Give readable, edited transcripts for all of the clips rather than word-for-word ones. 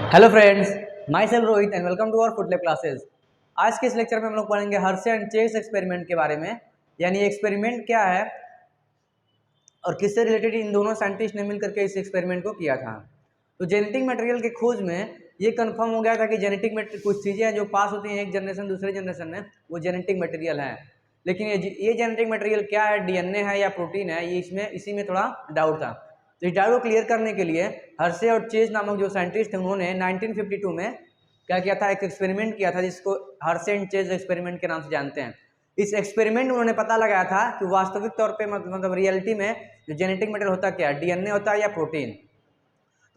Hello friends, myself Rohit and welcome to our foot lab classes. आज के इस lecture में हम लोग पढ़ेंगे हर्शे एंड चेस एक्सपेरिमेंट के बारे में। यानी एक्सपेरिमेंट क्या है और किससे रिलेटेड इन दोनों साइंटिस्ट ने मिलकर के इस एक्सपेरिमेंट को किया था। तो जेनेटिक मटेरियल के खोज में ये कंफर्म हो गया था कि जेनेटिक कुछ चीज़ें जो पास होती हैं एक जनरेशन दूसरे जनरेशन में, वो जेनेटिक मटेरियल है। लेकिन ये जेनेटिक मटेरियल क्या है, डीएनए है या प्रोटीन है, ये इसी में थोड़ा डाउट था। तो इस डाउट को क्लियर करने के लिए हर्शे और चेज नामक जो साइंटिस्ट थे उन्होंने 1952 में क्या किया था, एक एक्सपेरिमेंट किया था जिसको हर्शे एंड चेज एक्सपेरिमेंट के नाम से जानते हैं। इस एक्सपेरिमेंट में उन्होंने पता लगाया था कि वास्तविक तौर पे मतलब रियलिटी में जो जेनेटिक मटेरियल होता क्या है, डीएनए होता है या प्रोटीन।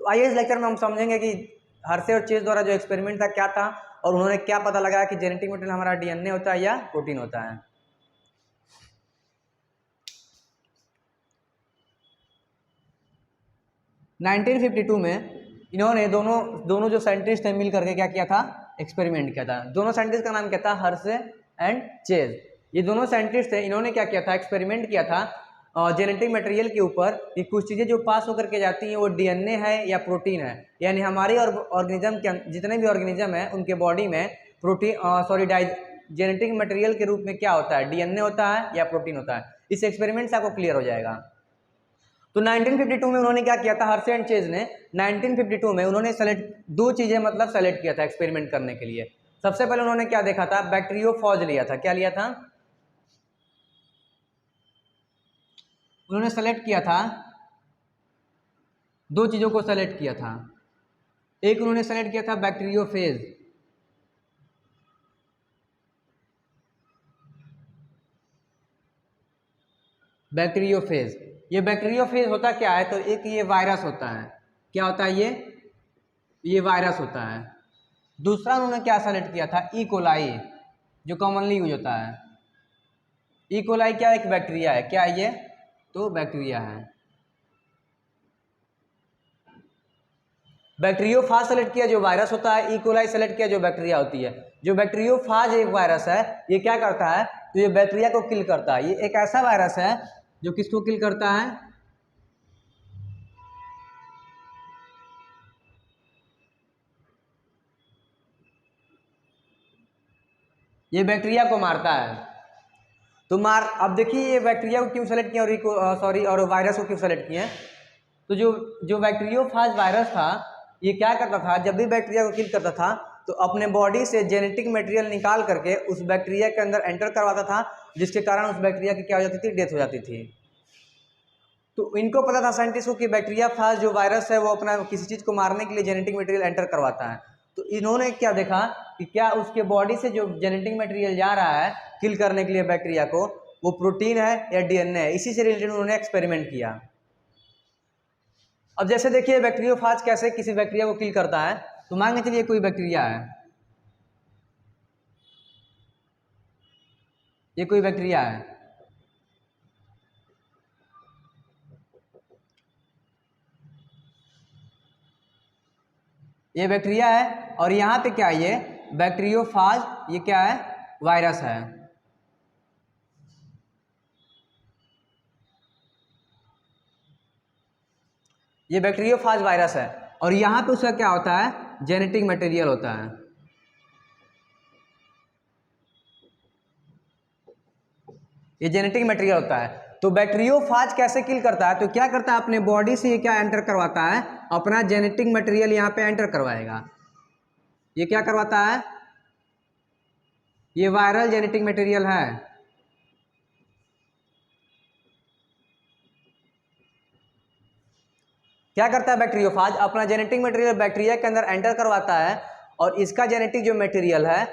तो आइए इस लेक्चर में हम समझेंगे कि हर्शे और चेज द्वारा जो एक्सपेरिमेंट था क्या था और उन्होंने क्या पता लगाया कि जेनेटिक मटेरियल हमारा डीएनए होता है या प्रोटीन होता है। नाइनटीन 52 में इन्होंने दोनों जो साइंटिस्ट थे मिल करके क्या किया था, एक्सपेरिमेंट किया था। दोनों साइंटिस्ट का नाम क्या था, हर्शे एंड चेज। ये दोनों साइंटिस्ट थे, इन्होंने क्या किया था, एक्सपेरिमेंट किया था जेनेटिक मटेरियल के ऊपर कि कुछ चीज़ें जो पास होकर के जाती हैं वो डीएनए है या प्रोटीन है। यानी हमारे ऑर्गेनिज्म के जितने भी ऑर्गेनिज्म है उनके बॉडी में प्रोटीन जेनेटिक मटेरियल के रूप में क्या होता है, डीएनए होता है या प्रोटीन होता है। इस एक्सपेरिमेंट से आपको क्लियर हो जाएगा। तो 1952 में उन्होंने क्या किया था, हर्शे एंड चेज ने 1952 में उन्होंने दो चीज़ें सेलेक्ट किया था एक्सपेरिमेंट करने के लिए। सबसे पहले उन्होंने क्या देखा था, बैक्टीरियोफॉज लिया था। क्या लिया था, उन्होंने सेलेक्ट किया था, दो चीज़ों को सेलेक्ट किया था। एक उन्होंने सेलेक्ट किया था बैक्टीरियोफेज, बैक्टीरियोफेज। ये बैक्टीरियोफेज होता क्या है, तो एक ये वायरस होता है। क्या होता है ये वायरस होता है। दूसरा उन्होंने क्या सेलेक्ट किया था, ई कोलाई, जो कॉमनली यूज होता है। ई कोलाई क्या एक बैक्टीरिया है, क्या ये, तो बैक्टीरिया है। बैक्टीरियोफाज सेलेक्ट किया जो वायरस होता है, ई कोलाई सेलेक्ट किया जो बैक्टीरिया होती है। जो बैक्टीरियोफाज एक वायरस है, ये क्या करता है, तो ये बैक्टीरिया को किल करता है। ये एक ऐसा वायरस है जो किसको किल करता है, ये बैक्टीरिया को मारता है। तो अब देखिए ये बैक्टीरिया को क्यों सेलेक्ट किया और वायरस को क्यों सेलेक्ट किया। तो जो बैक्टीरियोफाज वायरस था, ये क्या करता था, जब भी बैक्टीरिया को किल करता था तो अपने बॉडी से जेनेटिक मटेरियल निकाल करके उस बैक्टीरिया के अंदर एंटर करवाता था, जिसके कारण उस बैक्टीरिया की क्या हो जाती थी, डेथ हो जाती थी। तो इनको पता था साइंटिस्ट को कि बैक्टीरियाफाज जो वायरस है वो अपना किसी चीज़ को मारने के लिए जेनेटिक मटेरियल एंटर करवाता है। तो इन्होंने क्या देखा कि क्या उसके बॉडी से जो जेनेटिक मटेरियल जा रहा है किल करने के लिए बैक्टीरिया को, वो प्रोटीन है या डीएनए है। इसी से रिलेटेड उन्होंने एक्सपेरिमेंट किया। अब जैसे देखिए बैक्टीरियोफाज कैसे किसी बैक्टीरिया को किल करता है। तो मान के चलिए कोई बैक्टीरिया है, ये कोई बैक्टीरिया है, ये बैक्टीरिया है और यहाँ पे क्या है, ये बैक्टीरियोफाज, ये क्या है, वायरस है। ये बैक्टीरियोफाज वायरस है और यहाँ पे उसका क्या होता है, जेनेटिक मटेरियल होता है। ये जेनेटिक मटेरियल होता है। तो बैक्टीरियोफाज कैसे किल करता है, तो क्या करता है, अपने बॉडी से ये क्या एंटर करवाता है, अपना जेनेटिक मटेरियल यहाँ पे एंटर करवाएगा। ये क्या करवाता है, ये वायरल जेनेटिक मटेरियल है। क्या करता है बैक्टीरियोफाज, अपना जेनेटिक मटेरियल बैक्टीरिया के अंदर एंटर करवाता है और इसका जेनेटिक जो मटेरियल है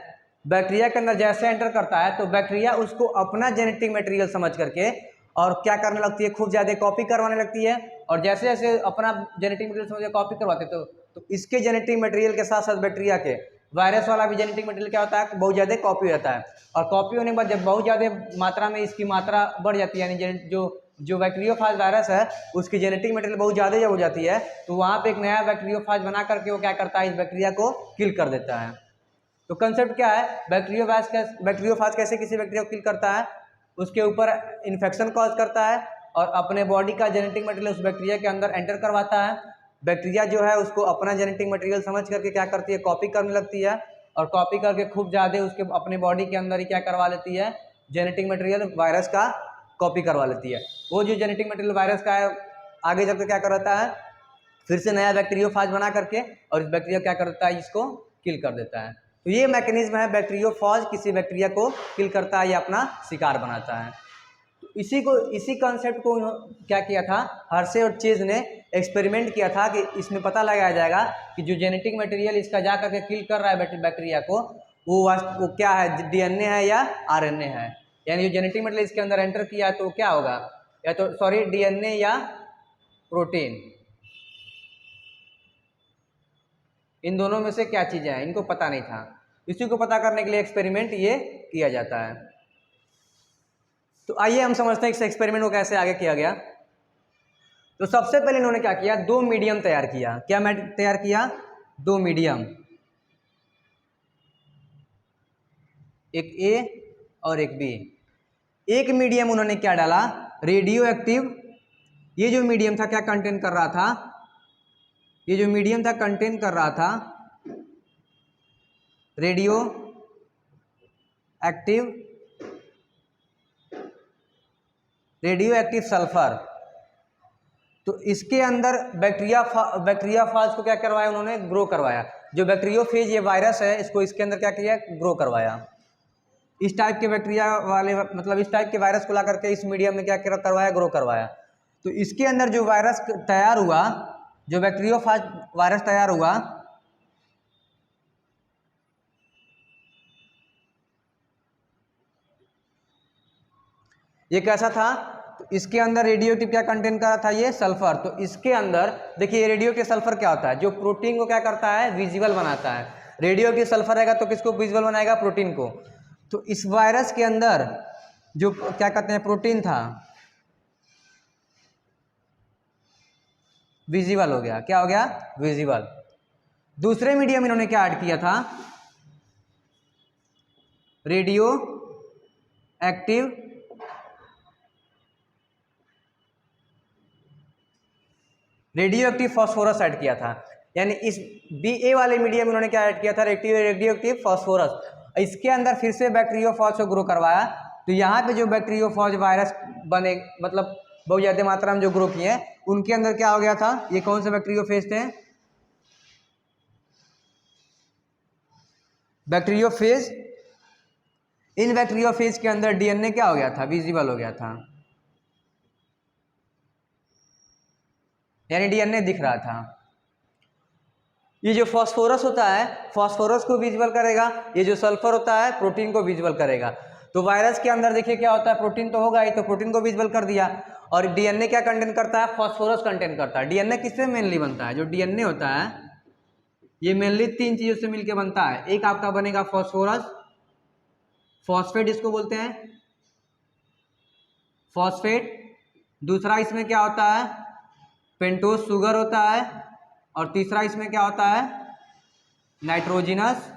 बैक्टीरिया के अंदर जैसे एंटर करता है तो बैक्टीरिया उसको अपना जेनेटिक मटेरियल समझ करके और क्या करने लगती है, खूब ज़्यादा कॉपी करवाने लगती है। और जैसे जैसे अपना जेनेटिक मटेरियल समझ कॉपी करवाते तो इसके जेनेटिक मटेरियल के साथ साथ बैक्टीरिया के वायरस वाला भी जेनेटिक मटेरियल क्या होता है, बहुत ज़्यादा कॉपी होता है। और कॉपी होने के बाद जब बहुत ज़्यादा मात्रा में इसकी मात्रा बढ़ जाती है, यानी जो बैक्टीरियोफाज वायरस है उसकी जेनेटिक मटेरियल बहुत ज़्यादा जब हो जाती है तो वहाँ पे एक नया बैक्टीरियोफाज बना करके वो क्या करता है, इस बैक्टीरिया को किल कर देता है। तो कंसेप्ट क्या है, बैक्टीरियोफाज कैसे किसी बैक्टीरिया को किल करता है, उसके ऊपर इन्फेक्शन कॉज करता है और अपने बॉडी का जेनेटिक मटेरियल उस बैक्टीरिया के अंदर एंटर करवाता है बैक्टीरिया जो है उसको अपना जेनेटिक मटेरियल समझ करके क्या करती है, कॉपी करने लगती है, और कॉपी करके खूब ज़्यादा उसके अपने बॉडी के अंदर ही क्या करवा लेती है, जेनेटिक मटेरियल वायरस का कॉपी करवा लेती है। वो जो जेनेटिक मटेरियल वायरस का है आगे चल के क्या करता है, फिर से नया बैक्टीरियोफाज बना करके, और इस बैक्टीरिया क्या करता है, इसको किल कर देता है। तो ये मैकेनिज्म है, बैक्टीरियोफाज किसी बैक्टीरिया को किल करता है या अपना शिकार बनाता है। तो इसी कॉन्सेप्ट को क्या किया था, हर्शे और चेज ने एक्सपेरिमेंट किया था कि इसमें पता लगाया जाएगा कि जो जेनेटिक मटेरियल इसका जा करके किल कर रहा है बैक्टीरिया को, वो क्या है, डीएनए है या आरएनए है। यानी जो जेनेटिक मटेरियल इसके अंदर एंटर किया तो क्या होगा, या तो सॉरी डीएनए या प्रोटीन, इन दोनों में से क्या चीज़ें हैं, इनको पता नहीं था। इसी को पता करने के लिए एक्सपेरिमेंट ये किया जाता है। तो आइए हम समझते हैं इस एक्सपेरिमेंट को कैसे आगे किया गया। तो सबसे पहले इन्होंने क्या किया, दो मीडियम तैयार किया। क्या तैयार किया, दो मीडियम, एक ए और एक बी। एक मीडियम उन्होंने क्या डाला, रेडियो एक्टिव। ये जो मीडियम था क्या कंटेन कर रहा था, ये जो मीडियम था कंटेन कर रहा था रेडियो एक्टिव सल्फर। तो इसके अंदर बैक्टीरियाफाज को क्या करवाया उन्होंने, ग्रो करवाया। जो बैक्टीरियोफेज ये वायरस है, इसको इसके अंदर क्या किया, ग्रो करवाया। इस टाइप के बैक्टीरिया वाले मतलब इस टाइप के वायरस को ला करके इस मीडियम में क्या करवाया, ग्रो करवाया। तो इसके अंदर जो वायरस तैयार हुआ, जो बैक्टीरियोफाज वायरस तैयार हुआ, ये कैसा था, तो इसके अंदर रेडियो एक्टिव क्या कंटेन कर रहा था, ये सल्फर। तो इसके अंदर देखिए रेडियो एक्टिव सल्फर क्या होता है, जो प्रोटीन को क्या करता है, विजिबल बनाता है। रेडियो एक्टिव सल्फर रहेगा तो किसको विजिबल बनाएगा, प्रोटीन को। तो इस वायरस के अंदर जो क्या कहते हैं प्रोटीन था, विजिबल हो गया। क्या हो गया, विजिबल। दूसरे मीडियम इन्होंने क्या ऐड किया था, रेडियो एक्टिव फास्फोरस ऐड किया था। यानी इस बी वाले मीडियम इन्होंने क्या ऐड किया था, रेडियो एक्टिव फास्फोरस। इसके अंदर फिर से बैक्टीरियोफाज को ग्रो करवाया। तो यहाँ पे जो बैक्टीरियोफाज वायरस बने, मतलब बहुत ज़्यादा मात्रा में जो ग्रो किए, उनके अंदर क्या हो गया था, ये कौन से बैक्टीरियोफेज थे, बैक्टीरियोफेज। इन बैक्टीरियोफेज के अंदर डीएनए क्या हो गया था, विजिबल हो गया था, यानी डीएनए दिख रहा था। ये जो फास्फोरस होता है, फास्फोरस को विजिबल करेगा, ये जो सल्फर होता है प्रोटीन को विजिबल करेगा। तो वायरस के अंदर देखिए क्या होता है, प्रोटीन तो होगा ही, तो प्रोटीन को विजिबल कर दिया। और डीएनए क्या कंटेन करता है, फास्फोरस कंटेन करता है। डीएनए किससे मेनली बनता है, जो डीएनए होता है ये मेनली तीन चीज़ों से मिलकर बनता है। एक आपका बनेगा फॉस्फोरस, फॉस्फेट इसको बोलते हैं, फॉस्फेट। दूसरा इसमें क्या होता है, पेंटोज शुगर होता है। और तीसरा इसमें क्या होता है, नाइट्रोजिनस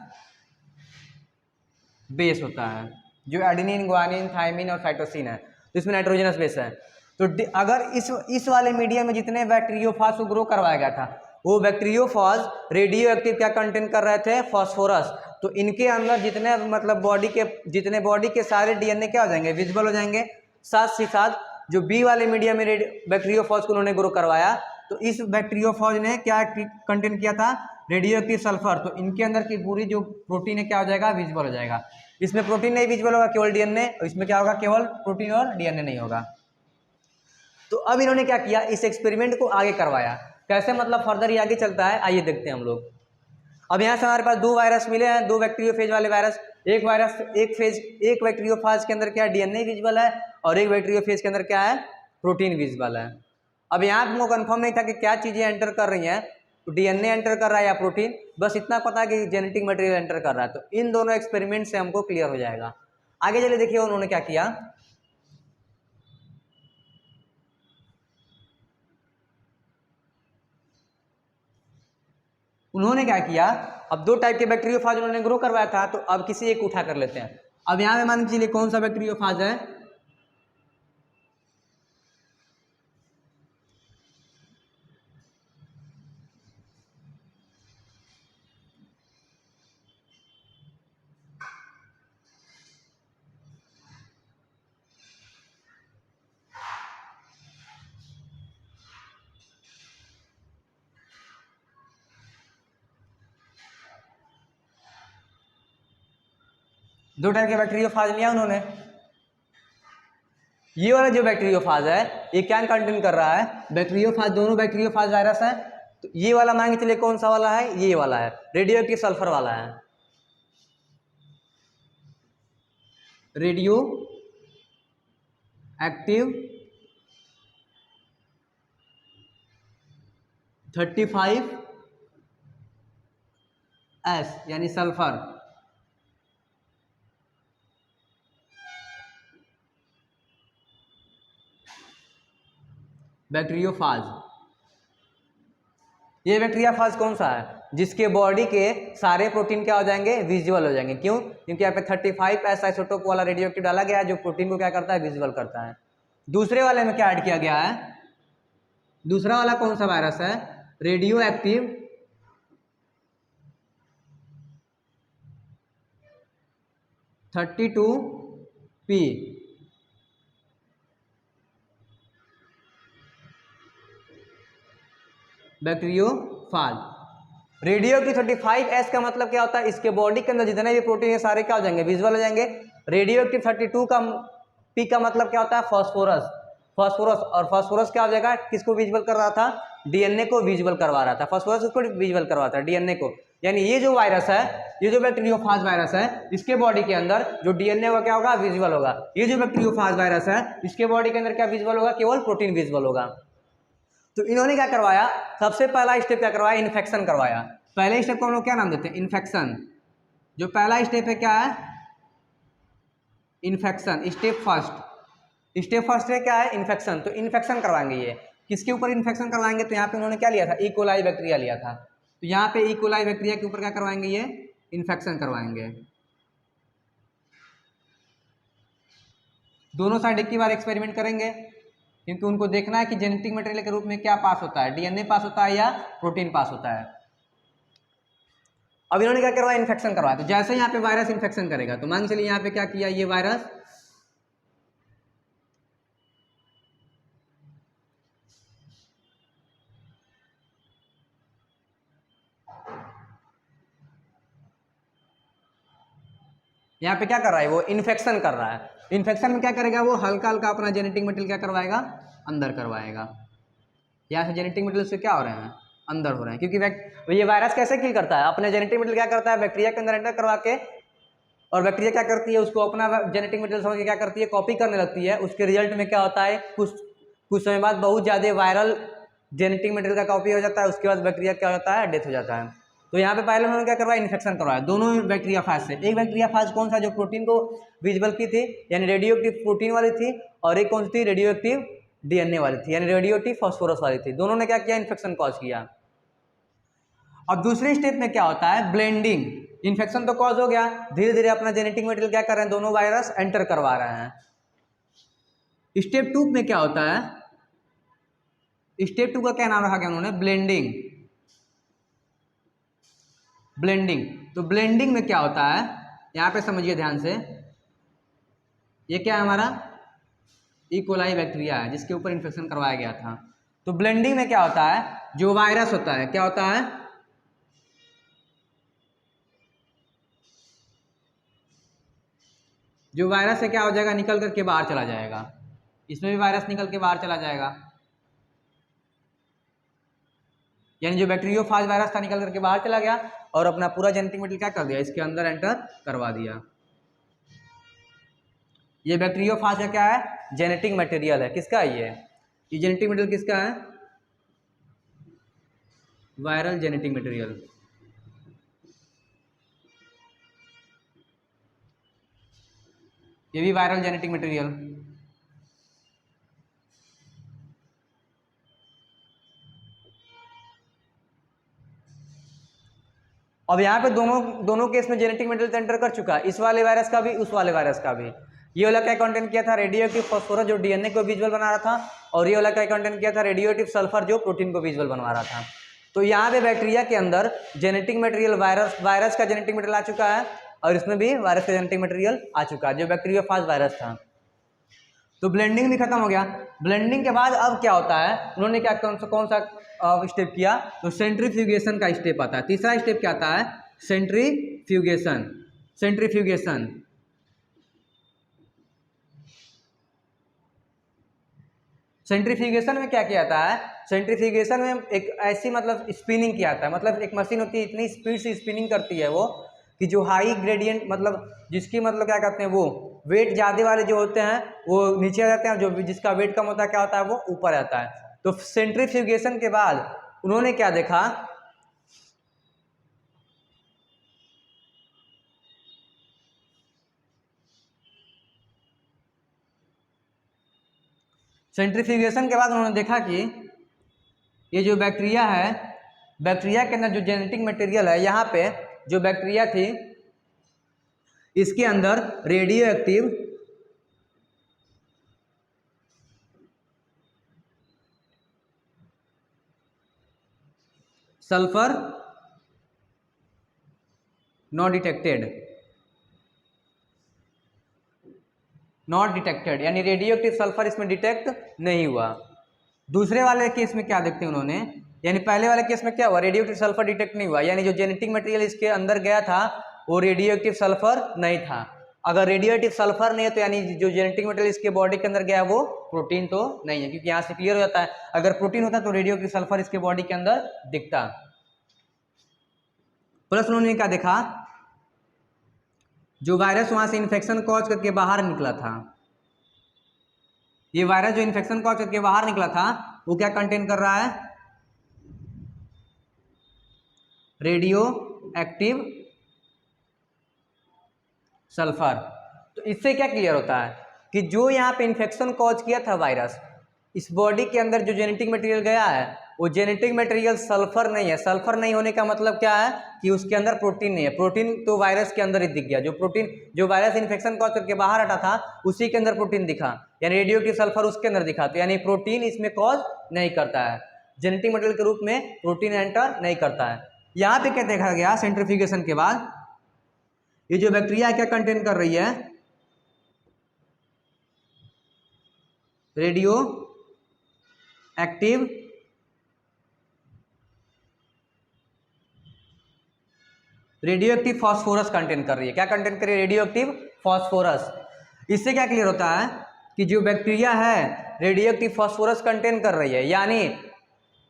बेस होता है, जो एडेनिन, ग्वानिन, थायमिन और साइटोसिन है। तो इसमें नाइट्रोजिनस बेस है। तो अगर इस वाले मीडियम में जितने बैक्टीरियोफाज को ग्रो करवाया गया था, वो बैक्टीरियोफाज रेडियो एक्टिव क्या कंटेन कर रहे थे, फास्फोरस। तो इनके अंदर जितने मतलब बॉडी के सारे डीएनए क्या हो जाएंगे, विजिबल हो जाएंगे। साथ ही साथ जो बी वाले मीडियम में बैक्टीरियोफाज को उन्होंने ग्रो करवाया, तो इस बैक्टीरियोफाज ने क्या कंटेन किया था, रेडियो एक्टिव सल्फर। तो इनके अंदर की पूरी जो प्रोटीन है क्या हो जाएगा, विजिबल हो जाएगा। इसमें प्रोटीन नहीं विजिबल होगा, केवल डीएनए। और इसमें क्या होगा, केवल प्रोटीन और डीएनए नहीं होगा। तो अब इन्होंने क्या किया, इस एक्सपेरिमेंट को आगे करवाया। कैसे, मतलब फर्दर ही आगे चलता है, आइए देखते हैं हम लोग। अब यहाँ से हमारे पास दो वायरस मिले हैं, दो बैक्टीरियोफेज वाले वायरस। एक बैक्टीरियोफाज के अंदर क्या है, डीएनए विजिबल है, और एक बैक्टीरियोफेज के अंदर क्या है, प्रोटीन विजिबल है। अब यहाँ हमको कंफर्म नहीं था कि क्या चीज़ें एंटर कर रही हैं, तो डीएनए एंटर कर रहा है या प्रोटीन, बस इतना पता है कि जेनेटिक मटेरियल एंटर कर रहा है। तो इन दोनों एक्सपेरिमेंट से हमको क्लियर हो जाएगा। आगे चलिए देखिए उन्होंने क्या किया। उन्होंने क्या किया, अब दो टाइप के बैक्टीरियोफाज उन्होंने ग्रो करवाया था, तो अब किसी एक उठा कर लेते हैं। अब यहाँ पे मान के चलिए कौन सा बैक्टीरियोफाज है, दो टाइप के बैक्टीरियोफाज लिया उन्होंने। ये वाला जो बैक्टीरियोफाज है ये क्या कंटेन कर रहा है, बैक्टीरियोफाज, दोनों बैक्टीरियोफाज वायरस है। तो ये वाला मान के चलिए कौन सा वाला है, ये वाला है, रेडियो एक्टिव सल्फर वाला है, रेडियो एक्टिव 35S यानी सल्फर। बैक्टीरियोफाज, ये बैक्टीरियोफाज कौन सा है, जिसके बॉडी के सारे प्रोटीन क्या हो जाएंगे, विजिबल हो जाएंगे। क्यों, क्योंकि यहाँ पे 35S आइसोटोप वाला रेडियो एक्टिव डाला गया है जो प्रोटीन को क्या करता है, विजिबल करता है। दूसरे वाले में क्या ऐड किया गया है, दूसरा वाला कौन सा वायरस है, radio active 32P, bacteriophage. Radio active 35S का मतलब क्या होता है, इसके बॉडी के अंदर जितने भी प्रोटीन है सारे क्या हो जाएंगे, विजिबल हो जाएंगे। रेडियो एक्टिव 32 का P का मतलब क्या होता है, फास्फोरस। फास्फोरस, और फास्फोरस क्या हो जाएगा, किसको विजिबल कर रहा था, डीएनए को विजिबल करवा रहा था। फास्फोरस उसको विजिबल करवाता है, डीएनए को। यानी ये जो वायरस है, ये जो बैक्टीरियोफाज वायरस है, इसके बॉडी के अंदर जो डीएनए होगा क्या होगा, विजिबल होगा। ये जो बैक्टीरियोफाज वायरस है, इसके बॉडी के अंदर क्या विजिबल होगा, केवल प्रोटीन विजिबल होगा। तो इन्होंने क्या करवाया, सबसे पहला स्टेप क्या करवाया, इन्फेक्शन करवाया। पहले स्टेप को हम लोग क्या नाम देते हैं, इन्फेक्शन। जो पहला स्टेप है क्या है, infection, step first. Step first है क्या है, इन्फेक्शन। तो इन्फेक्शन करवाएंगे, ये किसके ऊपर इन्फेक्शन करवाएंगे, तो यहाँ पे उन्होंने क्या लिया था, ई कोलाई बैक्टीरिया लिया था। तो यहाँ पे ई कोलाई बैक्टीरिया के ऊपर क्या करवाएंगे, ये इन्फेक्शन करवाएंगे। दोनों साइड एक ही बार एक्सपेरिमेंट करेंगे, क्योंकि उनको देखना है कि जेनेटिक मटेरियल के रूप में क्या पास होता है, डीएनए पास होता है या प्रोटीन पास होता है। अब इन्होंने क्या करवाया, इन्फेक्शन करवाया। तो जैसे यहाँ पे वायरस इन्फेक्शन करेगा, तो मान चलिए यहाँ पे क्या किया, ये वायरस यहाँ पे क्या कर रहा है, वो इन्फेक्शन कर रहा है। इन्फेक्शन में क्या करेगा, वो हल्का हल्का अपना जेनेटिक मटेरियल क्या करवाएगा, अंदर करवाएगा। यहाँ से जेनेटिक मटेरियल से क्या हो रहे हैं, अंदर हो रहे हैं। क्योंकि ये वायरस कैसे किल करता है, अपने जेनेटिक मटेरियल क्या करता है, बैक्टीरिया के अंदर एंटर करवा के, और बैक्टीरिया क्या करती है, उसको अपना जेनेटिक मटेरियल समझ के क्या करती है, कॉपी करने लगती है। उसके रिजल्ट में क्या होता है, कुछ समय बाद बहुत ज़्यादा वायरल जेनेटिक मटेरियल का कॉपी हो जाता है। उसके बाद बैक्टीरिया क्या होता है, डेथ हो जाता है। तो यहाँ पे पहले उन्होंने क्या करवाया, इन्फेक्शन करवाया दोनों बैक्टीरियाफाज से। एक बैक्टीरियाफाज कौन सा, जो प्रोटीन को विजिबल की थी, यानी रेडियो एक्टिव प्रोटीन वाली थी, और एक कौन सी थी, रेडियो एक्टिव डीएनए वाली थी, यानी रेडियो एक्टिव फास्फोरस वाली थी। दोनों ने क्या किया, इन्फेक्शन कॉज किया। अब दूसरे स्टेप में क्या होता है, ब्लेंडिंग। इन्फेक्शन तो कॉज हो गया, धीरे धीरे अपना जेनेटिक मटेरियल क्या कर रहे हैं, दोनों वायरस एंटर करवा रहे हैं। स्टेप 2 में क्या होता है, स्टेप 2 का क्या नाम रखा गया उन्होंने, ब्लेंडिंग। ब्लेंडिंग, तो ब्लेंडिंग में क्या होता है, यहाँ पे समझिए ध्यान से, ये क्या है हमारा, ई कोलाई बैक्टीरिया है जिसके ऊपर इन्फेक्शन करवाया गया था। तो ब्लेंडिंग में क्या होता है, जो वायरस होता है, क्या होता है, जो वायरस है क्या हो जाएगा, निकल करके बाहर चला जाएगा। इसमें भी वायरस निकल के बाहर चला जाएगा, यानी जो बैक्टीरियोफाज वायरस था निकल करके बाहर चला गया और अपना पूरा जेनेटिक मटेरियल क्या कर दिया, इसके अंदर एंटर करवा दिया। ये बैक्टीरियोफाज का क्या है, जेनेटिक मटेरियल है। किसका है ये जेनेटिक मटेरियल किसका है, वायरल जेनेटिक मटेरियल। ये भी वायरल जेनेटिक मटेरियल। अब यहाँ पे दोनों केस में जेनेटिक मटेरियल एंटर कर चुका है, इस वाले वायरस का भी, उस वाले वायरस का भी। ये वाला क्या कंटेंट किया था, रेडियो एक्टिव फास्फोरस जो डीएनए को विजुअल बना रहा था, और ये वाला क्या कंटेंट किया था, रेडियो एक्टिव सल्फर जो प्रोटीन को विजुअल बनवा रहा था। तो यहाँ पे बैक्टीरिया के अंदर जेनेटिक मटेरियल वायरस का जेनेटिक मटेरियल आ चुका है, और इसमें भी वायरस का जेनेटिक मटेरियल आ चुका है जो बैक्टीरियोफाज वायरस था। तो ब्लेंडिंग भी खत्म हो गया। ब्लेंडिंग के बाद अब क्या होता है, उन्होंने क्या कौन सा स्टेप किया, तो सेंट्रीफ्यूगेशन का स्टेप आता है। तीसरा स्टेप क्या आता है, सेंट्रीफ्यूगेशन। सेंट्रीफ्यूगेशन सेंट्रीफ्यूगेशन में क्या किया जाता है, सेंट्रीफ्यूगेशन में एक ऐसी मतलब स्पिनिंग किया जाता है, मतलब एक मशीन होती है इतनी स्पीड से स्पिनिंग करती है वो कि जो हाई ग्रेडियंट मतलब जिसकी मतलब क्या कहते हैं वो वेट ज़्यादा वाले जो होते हैं वो नीचे आ जाते हैं, जो जिसका वेट कम होता है क्या होता है वो ऊपर आता है। तो सेंट्रीफ्यूगेशन के बाद उन्होंने क्या देखा, सेंट्रीफ्यूगेशन के बाद उन्होंने देखा कि ये जो बैक्टीरिया है, बैक्टीरिया के अंदर जो जेनेटिक मटेरियल है, यहाँ पे जो बैक्टीरिया थी इसके अंदर radio active sulphur not detected, यानी रेडियो एक्टिव सल्फर इसमें डिटेक्ट नहीं हुआ। दूसरे वाले केस में क्या देखते हैं उन्होंने, यानी पहले वाले केस में क्या हुआ, रेडियो एक्टिव सल्फर डिटेक्ट नहीं हुआ, यानी जो जेनेटिक मटेरियल इसके अंदर गया था वो रेडियो एक्टिव सल्फर नहीं था। अगर रेडियो एक्टिव सल्फर नहीं है तो यानी जो जेनेटिक मटेरियल इसके बॉडी के अंदर गया वो प्रोटीन तो नहीं है, क्योंकि यहाँ से क्लियर हो जाता है अगर प्रोटीन होता तो रेडियो एक्टिव सल्फर इसके बॉडी के अंदर दिखता। प्लस उन्होंने क्या देखा, जो वायरस वहां से इन्फेक्शन कॉज करके बाहर निकला था, ये वायरस जो इन्फेक्शन कॉज करके बाहर निकला था वो क्या कंटेन कर रहा है, रेडियो एक्टिव सल्फर। तो इससे क्या क्लियर होता है कि जो यहाँ पे इन्फेक्शन कॉज किया था वायरस, इस बॉडी के अंदर जो जेनेटिक मटेरियल गया है वो जेनेटिक मटेरियल सल्फर नहीं है। सल्फर नहीं होने का मतलब क्या है कि उसके अंदर प्रोटीन नहीं है, प्रोटीन तो वायरस के अंदर ही दिख गया, जो प्रोटीन जो वायरस इन्फेक्शन कॉज करके बाहर हटा था उसी के अंदर प्रोटीन दिखा, यानी रेडियोएक्टिव सल्फर उसके अंदर दिखा, तो यानी प्रोटीन इसमें कॉज नहीं करता है, जेनेटिक मटेरियल के रूप में प्रोटीन एंटर नहीं करता है। यहाँ पे क्या देखा गया सेंट्रीफ्यूगेशन के बाद, ये जो बैक्टीरिया क्या कंटेन कर रही है, रेडियो एक्टिव फास्फोरस कंटेन कर रही है। क्या कंटेन कर रही है, रेडियो एक्टिव फास्फोरस। इससे क्या क्लियर होता है कि जो बैक्टीरिया है रेडियो एक्टिव फास्फोरस कंटेन कर रही है, यानी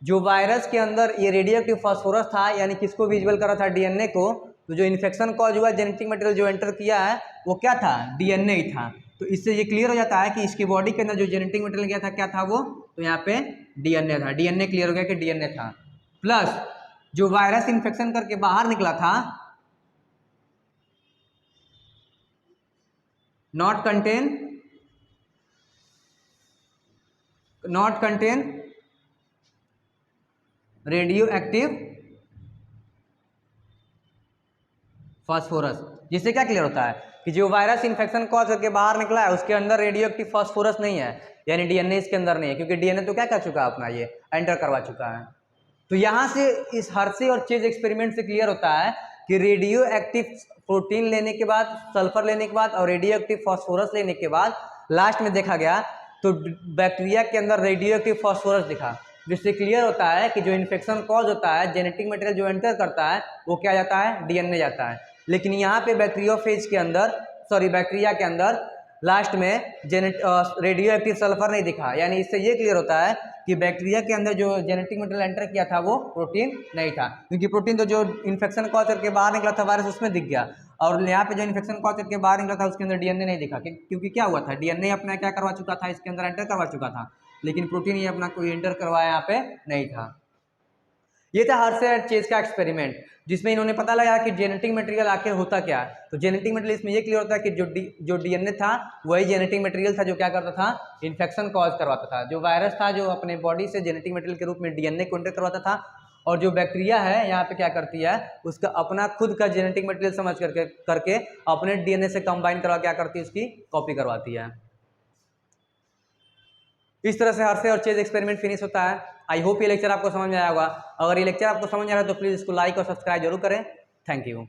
जो वायरस के अंदर ये रेडियो एक्टिव फास्फोरस था, यानी किसको विजुअल कर रहा था, डीएनए को। तो जो इन्फेक्शन कॉज हुआ जेनेटिक मटेरियल जो एंटर किया है वो क्या था, डीएनए ही था। तो इससे ये क्लियर हो जाता है कि इसकी बॉडी के अंदर जो जेनेटिक मटेरियल गया था क्या था वो, तो यहाँ पे डीएनए था, डीएनए क्लियर हो गया कि डीएनए था। प्लस जो वायरस इन्फेक्शन करके बाहर निकला था not contain radio active phosphorus, जिससे क्या क्लियर होता है कि जो वायरस इन्फेक्शन कॉज करके बाहर निकला है उसके अंदर रेडियो एक्टिव फास्फोरस नहीं है, यानी डीएनए इसके अंदर नहीं है, क्योंकि डीएनए तो क्या कर चुका है अपना, ये एंटर करवा चुका है। तो यहाँ से इस हर्से और चेज एक्सपेरिमेंट से क्लियर होता है कि रेडियो एक्टिव प्रोटीन लेने के बाद, सल्फर लेने के बाद और रेडियो एक्टिव फास्फोरस लेने के बाद लास्ट में देखा गया तो बैक्टीरिया के अंदर रेडियो एक्टिव फास्फोरस दिखा, जिससे क्लियर होता है कि जो इन्फेक्शन कॉज होता है, जेनेटिक मटेरियल जो एंटर करता है वो क्या जाता है, डीएनए जाता है। लेकिन यहाँ पे बैक्टीरियोफेज के अंदर, बैक्टीरिया के अंदर लास्ट में रेडियो एक्टिव सल्फर नहीं दिखा, यानी इससे ये क्लियर होता है कि बैक्टीरिया के अंदर जो जेनेटिक मटेरियल एंटर किया था वो प्रोटीन नहीं था, क्योंकि प्रोटीन तो जो इन्फेक्शन कॉज करके बाहर निकला था वायरस उसमें दिख गया, और यहाँ पे जो इन्फेक्शन कॉज करके बाहर निकला था उसके अंदर डीएनए नहीं दिखा, क्योंकि क्या हुआ था, डीएनए अपना क्या करवा चुका था, इसके अंदर एंटर करवा चुका था, लेकिन प्रोटीन ये अपना कोई एंटर करवाया यहाँ पे नहीं था। ये था हर्से और चेज का एक्सपेरिमेंट, जिसमें इन्होंने पता लगा कि जेनेटिक मटेरियल आखिर होता क्या है। तो जेनेटिक मटेरियल इसमें ये क्लियर होता है कि जो डीएनए था वही जेनेटिक मटेरियल था जो क्या करता था, इन्फेक्शन कॉज करवाता था। जो वायरस था जो अपने बॉडी से जेनेटिक मटेरियल के रूप में डीएनए को एंटर करवाता था, और जो बैक्टीरिया है यहाँ पे क्या करती है, उसका अपना खुद का जेनेटिक मटेरियल समझ करके अपने डीएनए से कंबाइन करवा क्या करती है, उसकी कॉपी करवाती है। इस तरह से हर्से और चेज एक्सपेरिमेंट फिनिश होता है। आई होप ये लेक्चर आपको समझ में आया होगा। अगर ये लेक्चर आपको समझ आ रहा है तो प्लीज़ इसको लाइक और सब्सक्राइब जरूर करें। Thank you.